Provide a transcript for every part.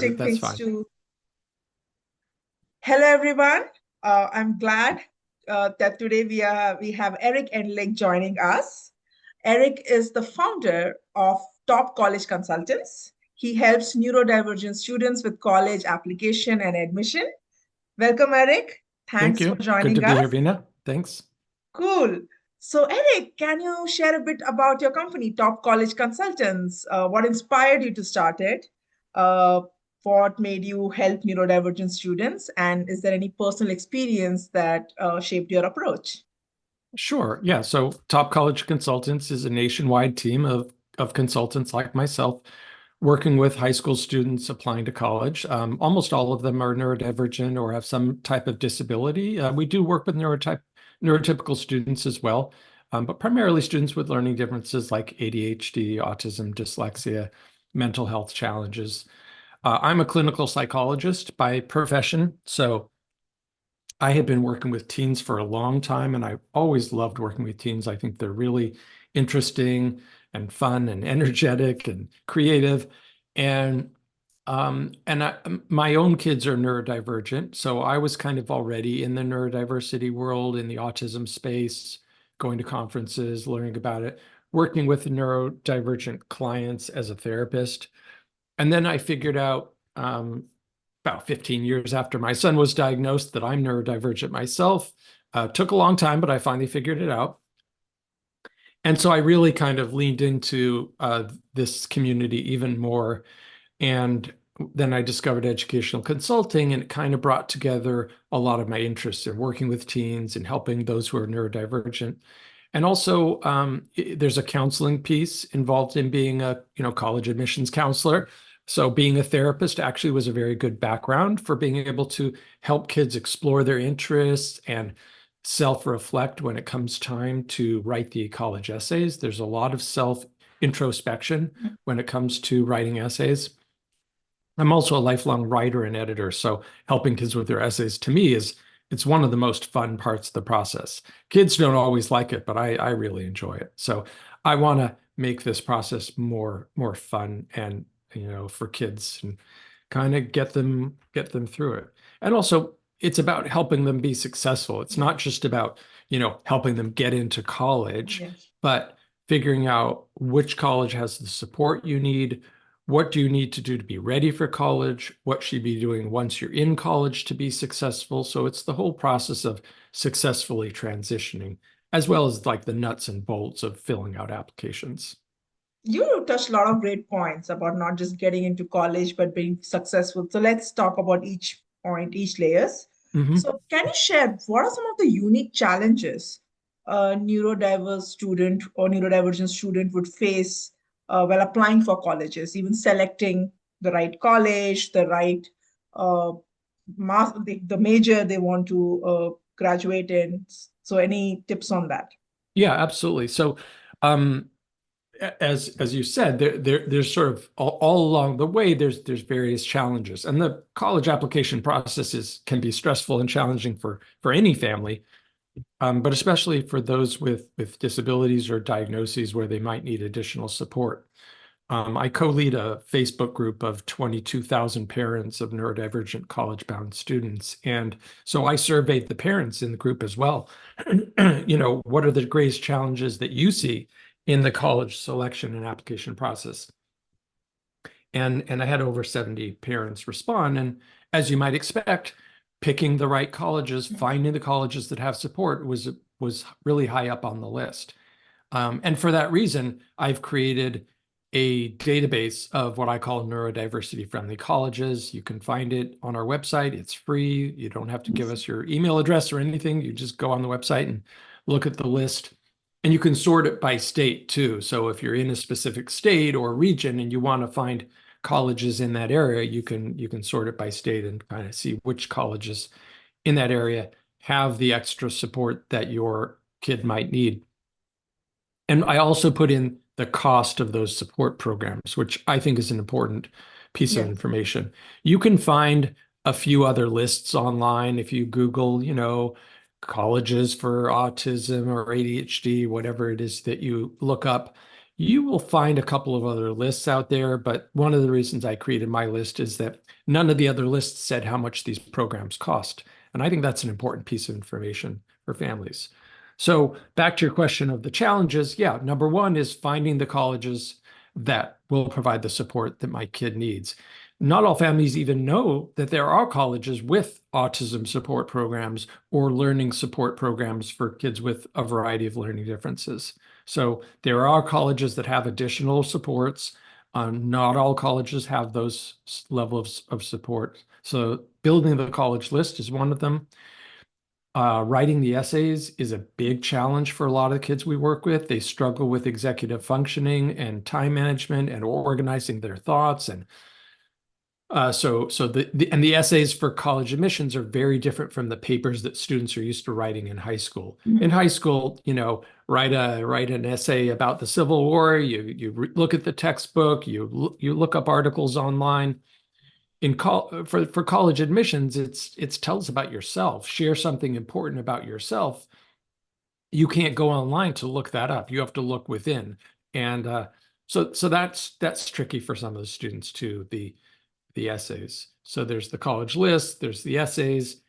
Take That's things fine. to hello everyone. I'm glad that today we have Eric Endlich joining us. Eric is the founder of Top College Consultants. He helps neurodivergent students with college application and admission. Welcome, Eric. Thank Thanks for you. Good to joining be us. here, Veena. Thanks. Cool. So, Eric, can you share a bit about your company, Top College Consultants? What inspired you to start it? Uh, what made you help neurodivergent students? And is there any personal experience that shaped your approach? Sure. Yeah. So Top College Consultants is a nationwide team of consultants like myself working with high school students applying to college. Almost all of them are neurodivergent or have some type of disability. We do work with neurotypical students as well, but primarily students with learning differences like ADHD, autism, dyslexia, mental health challenges. I'm a clinical psychologist by profession, so I had been working with teens for a long time, and I always loved working with teens. I think they're really interesting and fun and energetic and creative. And my own kids are neurodivergent, so I was kind of already in the neurodiversity world, in the autism space, going to conferences, learning about it, working with neurodivergent clients as a therapist. And then I figured out about 15 years after my son was diagnosed that I'm neurodivergent myself. Took a long time, but I finally figured it out. And so I really kind of leaned into this community even more. And then I discovered educational consulting, and it kind of brought together a lot of my interests in working with teens and helping those who are neurodivergent. And also, there's a counseling piece involved in being a college admissions counselor. So being a therapist actually was a very good background for being able to help kids explore their interests and self-reflect when it comes time to write the college essays. There's a lot of self-introspection when it comes to writing essays. I'm also a lifelong writer and editor, so helping kids with their essays to me it's one of the most fun parts of the process. Kids don't always like it, but I really enjoy it. So I want to make this process more fun and for kids and kind of get them through it. And also it's about helping them be successful. It's not just about, helping them get into college, Yes. but figuring out which college has the support you need. What do you need to do to be ready for college? What should you be doing once you're in college to be successful? So it's the whole process of successfully transitioning, as well as like the nuts and bolts of filling out applications. You touched a lot of great points about not just getting into college, but being successful. So let's talk about each point, each layers. Mhm. So can you share what are some of the unique challenges a neurodiverse student or neurodivergent student would face while applying for colleges, even selecting the right college, the right uh, the major they want to graduate in? So any tips on that? Yeah, absolutely. So, um, as you said, there's sort of all along the way, there's various challenges, and the college application process can be stressful and challenging for any family, but especially for those with disabilities or diagnoses where they might need additional support. I co-lead a Facebook group of 22,000 parents of neurodivergent college-bound students. And so I surveyed the parents in the group as well. What are the greatest challenges that you see in the college selection and application process? And I had over 70 parents respond. And as you might expect, picking the right colleges, finding the colleges that have support was really high up on the list. And for that reason, I've created a database of what I call neurodiversity friendly colleges. You can find it on our website. It's free. You don't have to give us your email address or anything. You just go on the website and look at the list. And you can sort it by state too. So if you're in a specific state or region and you want to find colleges in that area, you can sort it by state and kind of see which colleges in that area have the extra support that your kid might need. And I also put in the cost of those support programs, which I think is an important piece of Yes. information. You can find a few other lists online if you Google, colleges for autism or ADHD, whatever it is that you look up. You will find a couple of other lists out there, but one of the reasons I created my list is that none of the other lists said how much these programs cost. And I think that's an important piece of information for families. So back to your question of the challenges, yeah, number one is finding the colleges that will provide the support that my kid needs. Not all families even know that there are colleges with autism support programs or learning support programs for kids with a variety of learning differences. So there are colleges that have additional supports. Not all colleges have those levels of support. So building the college list is one of them. Writing the essays is a big challenge for a lot of the kids we work with. They struggle with executive functioning and time management and organizing their thoughts. And so the essays for college admissions are very different from the papers that students are used to writing in high school. In high school, write an essay about the Civil War. You look at the textbook. You look up articles online. For college admissions, it's tell us about yourself. Share something important about yourself. You can't go online to look that up. You have to look within, and so that's tricky for some of the students too. The essays. So there's the college list, there's the essays.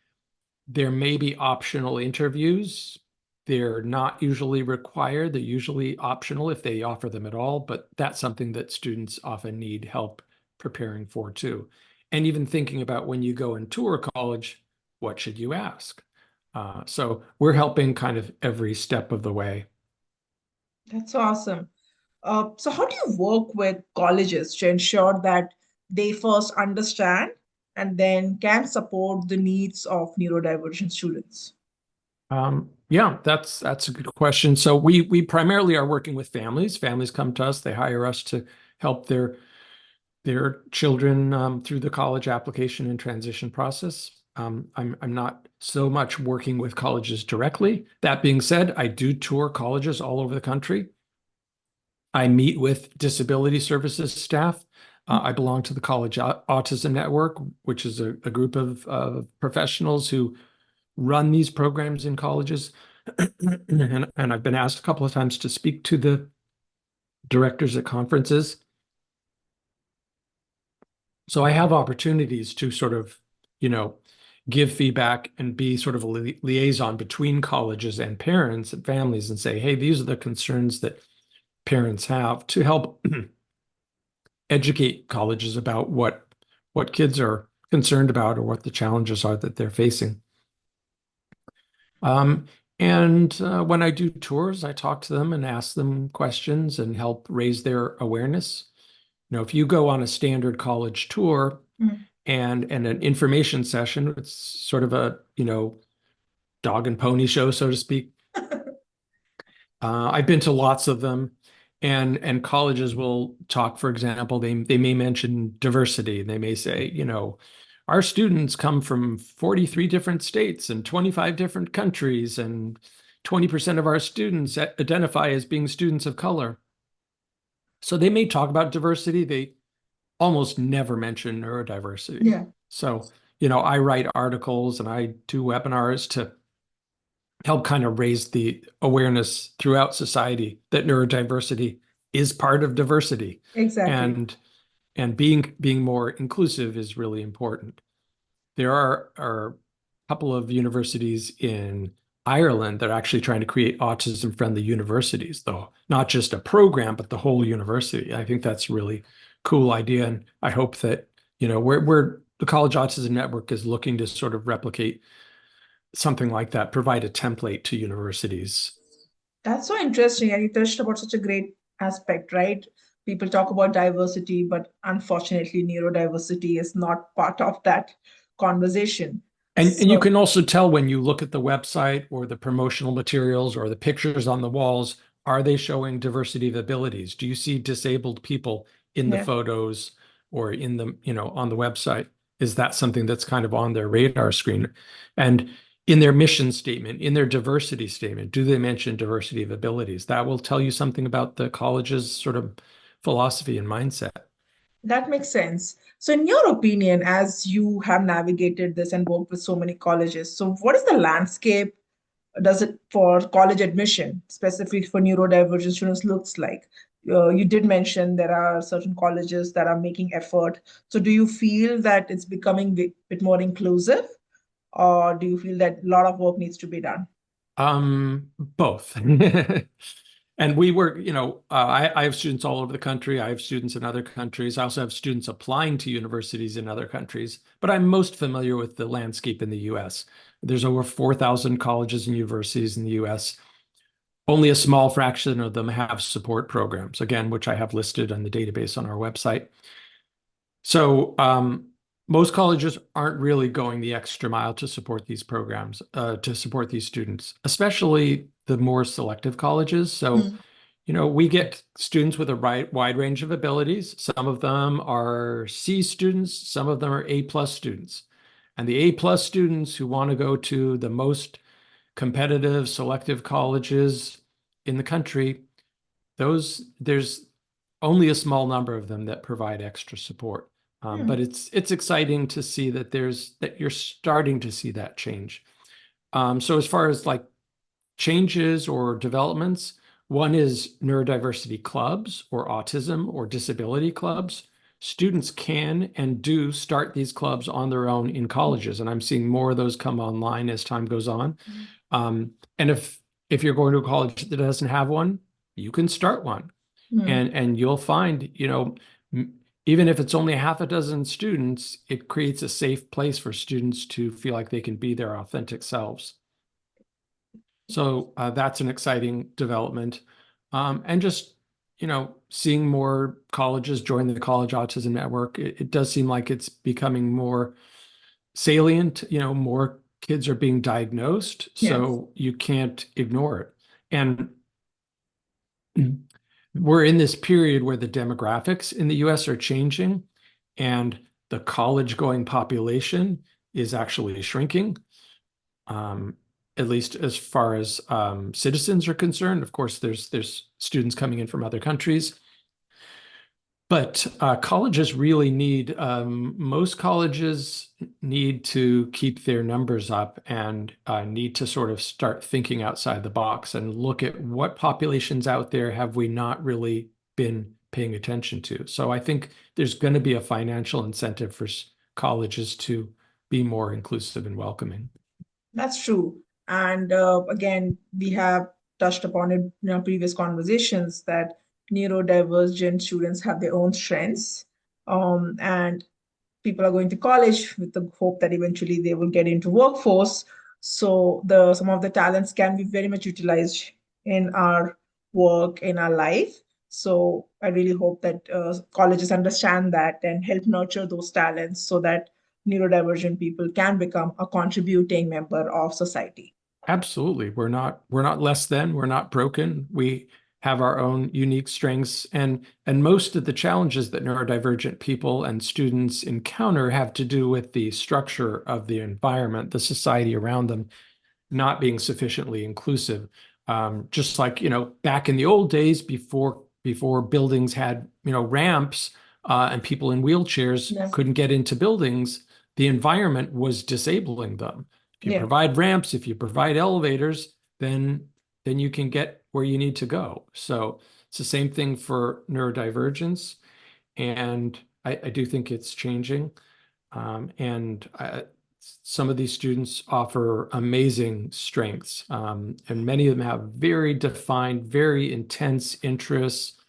There may be optional interviews. They're not usually required. They're usually optional if they offer them at all, but that's something that students often need help preparing for too. And even thinking about when you go and tour college, what should you ask? So we're helping kind of every step of the way. That's awesome. So, how do you work with colleges to ensure that they first understand and then can support the needs of neurodivergent students? Yeah, that's a good question. So we primarily are working with families. Families come to us, they hire us to help their children through the college application and transition process. I'm not so much working with colleges directly. That being said, I do tour colleges all over the country. I meet with disability services staff. I belong to the College Autism Network, which is a group of professionals who run these programs in colleges. And I've been asked a couple of times to speak to the directors at conferences. So I have opportunities to sort of, give feedback and be sort of a liaison between colleges and parents and families and say, hey, these are the concerns that parents have to help educate colleges about what kids are concerned about or what the challenges are that they're facing. Um, and when I do tours, I talk to them and ask them questions and help raise their awareness. If you go on a standard college tour Mm. and an information session, it's sort of a, dog and pony show, so to speak. I've been to lots of them, and colleges will talk. For example, they may mention diversity. They may say, our students come from 43 different states and 25 different countries, and 20% of our students identify as being students of color. So they may talk about diversity. They almost never mention neurodiversity. Yeah, So, I write articles and I do webinars to help kind of raise the awareness throughout society that neurodiversity is part of diversity, exactly. and being more inclusive is really important. There are a couple of universities in Ireland that are actually trying to create autism-friendly universities, though not just a program, but the whole university. I think that's a really cool idea, and I hope that where the College Autism Network is looking to sort of replicate something like that, provide a template to universities. That's so interesting. And you touched about such a great aspect, right? People talk about diversity, but unfortunately, neurodiversity is not part of that conversation. And you So, can also tell when you look at the website or the promotional materials or the pictures on the walls, are they showing diversity of abilities? Do you see disabled people in the yeah, photos or in the, on the website? Is that something that's kind of on their radar screen? And in their mission statement, in their diversity statement, do they mention diversity of abilities? That will tell you something about the college's sort of philosophy and mindset. that makes sense. So, in your opinion, as you have navigated this and worked with so many colleges, so what is the landscape does it for college admission, specifically for neurodivergent students, looks like? You did mention there are certain colleges that are making effort. So do you feel that it's becoming a bit more inclusive, or do you feel that a lot of work needs to be done? Both. And we work, I have students all over the country. I have students in other countries. I also have students applying to universities in other countries, but I'm most familiar with the landscape in the US. There's over 4,000 colleges and universities in the US. Only a small fraction of them have support programs, again, which I have listed on the database on our website. So most colleges aren't really going the extra mile to support these programs, to support these students, especially the more selective colleges. So, Mm. we get students with a wide range of abilities. Some of them are C students, some of them are A plus students. And the A plus students who want to go to the most competitive selective colleges in the country, there's only a small number of them that provide extra support. But Hmm. it's exciting to see that you're starting to see that change. So as far as like changes or developments, one is neurodiversity clubs or autism or disability clubs. Students can and do start these clubs on their own in colleges, and I'm seeing more of those come online as time goes on. And if you're going to a college that doesn't have one, you can start one, Hmm. and you'll find, even if it's only half a dozen students, it creates a safe place for students to feel like they can be their authentic selves. So that's an exciting development. And just, seeing more colleges join the College Autism Network, it does seem like it's becoming more salient. More kids are being diagnosed, Yes. so you can't ignore it. And we're in this period where the demographics in the US are changing and the college going population is actually shrinking, um, at least as far as citizens are concerned. Of course, there's students coming in from other countries, but colleges really need, most colleges need to keep their numbers up and need to sort of start thinking outside the box and look at what populations out there have we not really been paying attention to. So I think there's going to be a financial incentive for colleges to be more inclusive and welcoming. That's true. And again, we have touched upon it in our previous conversations that neurodivergent students have their own strengths. And people are going to college with the hope that eventually they will get into workforce. So the some of the talents can be very much utilized in our work, in our life. So I really hope that colleges understand that and help nurture those talents so that neurodivergent people can become a contributing member of society. Absolutely. We're not less than, we're not broken. We have our own unique strengths, and most of the challenges that neurodivergent people and students encounter have to do with the structure of the environment, the society around them not being sufficiently inclusive. Just like, back in the old days before buildings had, ramps, and people in wheelchairs Yeah. couldn't get into buildings, the environment was disabling them. If you Yeah. provide ramps, if you provide elevators, then you can get where you need to go. So it's the same thing for neurodivergence, and I do think it's changing. And some of these students offer amazing strengths, and many of them have very defined, very intense interests.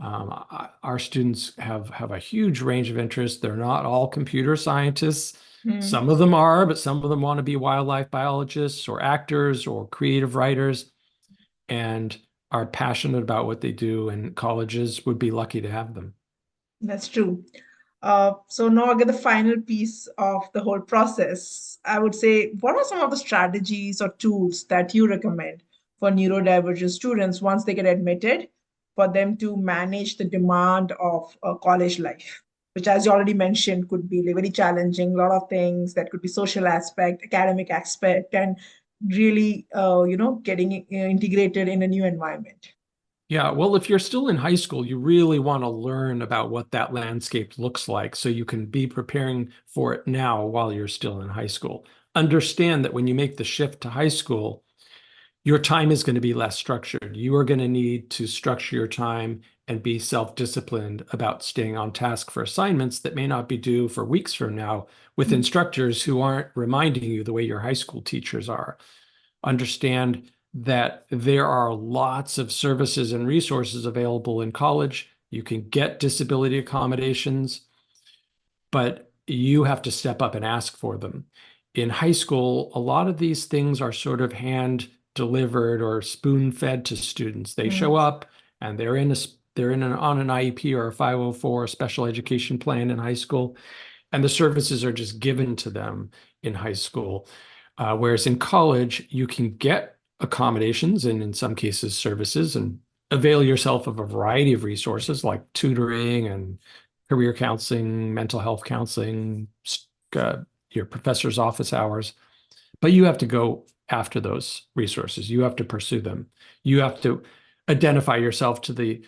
Our students have a huge range of interests. They're not all computer scientists. Hmm. Some of them are, but some of them want to be wildlife biologists or actors or creative writers and are passionate about what they do, and colleges would be lucky to have them. That's true. So now I get the final piece of the whole process. I would say, what are some of the strategies or tools that you recommend for neurodivergent students once they get admitted, for them to manage the demand of college life, which, as you already mentioned, could be like very challenging. A lot of things that could be social aspect, academic aspect, and really, getting integrated in a new environment. Yeah, well, if you're still in high school, you really want to learn about what that landscape looks like so you can be preparing for it now while you're still in high school. Understand that when you make the shift to high school, your time is going to be less structured. You are going to need to structure your time and be self-disciplined about staying on task for assignments that may not be due for weeks from now with instructors who aren't reminding you the way your high school teachers are. Understand that there are lots of services and resources available in college. You can get disability accommodations, but you have to step up and ask for them. In high school, a lot of these things are sort of hand delivered or spoon fed to students. They show up and on an IEP or a 504, a special education plan in high school, and the services are just given to them in high school. Whereas in college, you can get accommodations and in some cases services and avail yourself of a variety of resources like tutoring and career counseling, mental health counseling, your professor's office hours. But you have to go after those resources. You have to pursue them. You have to identify yourself to the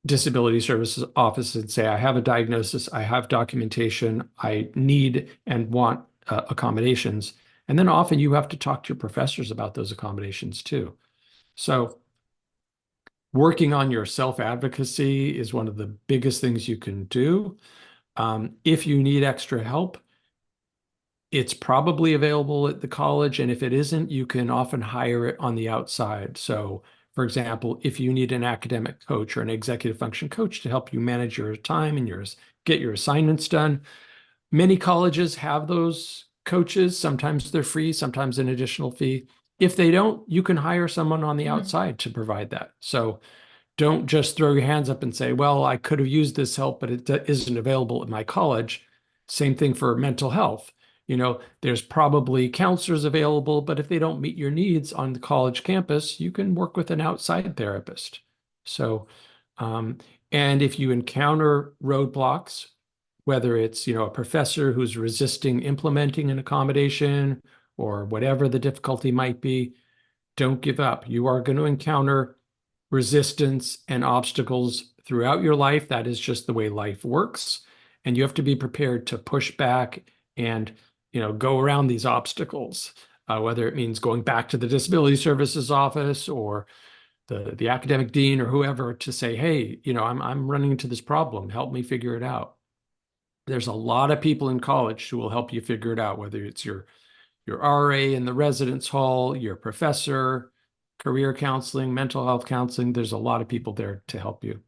disability services office and say, I have a diagnosis, I have documentation, I need and want accommodations. And then often you have to talk to your professors about those accommodations too. So working on your self-advocacy is one of the biggest things you can do. If you need extra help, it's probably available at the college. And if it isn't, you can often hire it on the outside. So for example, if you need an academic coach or an executive function coach to help you manage your time and get your assignments done, many colleges have those coaches. Sometimes they're free, sometimes an additional fee. If they don't, you can hire someone on the outside to provide that. So don't just throw your hands up and say, well, I could have used this help, but it isn't available at my college. Same thing for mental health. There's probably counselors available, but if they don't meet your needs on the college campus, you can work with an outside therapist. So, and if you encounter roadblocks, whether it's, a professor who's resisting implementing an accommodation or whatever the difficulty might be, don't give up. You are going to encounter resistance and obstacles throughout your life. That is just the way life works. And you have to be prepared to push back and go around these obstacles, whether it means going back to the disability services office or the academic dean or whoever to say, hey, I'm running into this problem. Help me figure it out. There's a lot of people in college who will help you figure it out, whether it's your RA in the residence hall, your professor, career counseling, mental health counseling. There's a lot of people there to help you.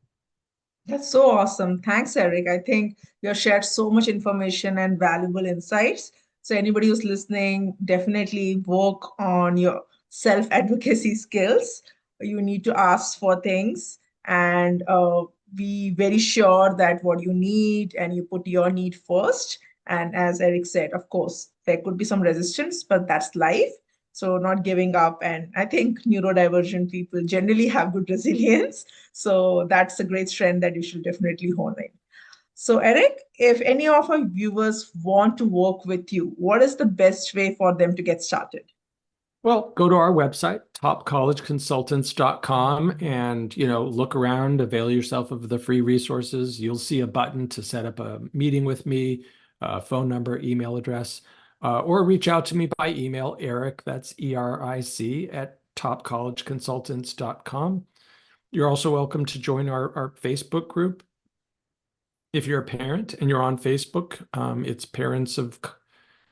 That's so awesome. Thanks, Eric. I think you have shared so much information and valuable insights. So, anybody who's listening, definitely work on your self advocacy skills. You need to ask for things and be very sure that what you need and you put your need first. And as Eric said, of course, there could be some resistance, but that's life. So, not giving up. And I think neurodivergent people generally have good resilience. So that's a great strength that you should definitely hone in. So, Eric, if any of our viewers want to work with you, what is the best way for them to get started? Well, go to our website, topcollegeconsultants.com, and look around, avail yourself of the free resources. You'll see a button to set up a meeting with me, phone number, email address, or reach out to me by email, Eric, that's ERIC, at topcollegeconsultants.com. You're also welcome to join our Facebook group. If you're a parent and you're on Facebook, it's Parents of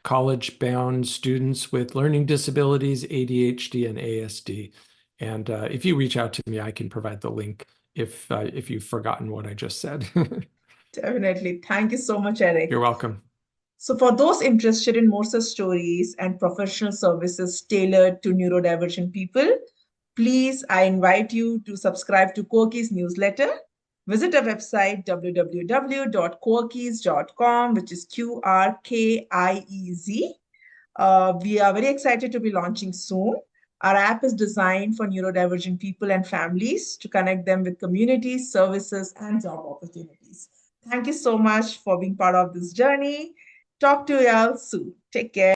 College-Bound Students with Learning Disabilities, ADHD, and ASD. And if you reach out to me, I can provide the link if you've forgotten what I just said. Definitely. Thank you so much, Eric. You're welcome. So, for those interested in more such stories and professional services tailored to neurodivergent people, please, I invite you to subscribe to QRKIEZ newsletter. Visit our website www.qrkiez.com, which is QRKIEZ. We are very excited to be launching soon. Our app is designed for neurodivergent people and families to connect them with communities, services, and job opportunities. Thank you so much for being part of this journey. Talk to you all soon. Take care.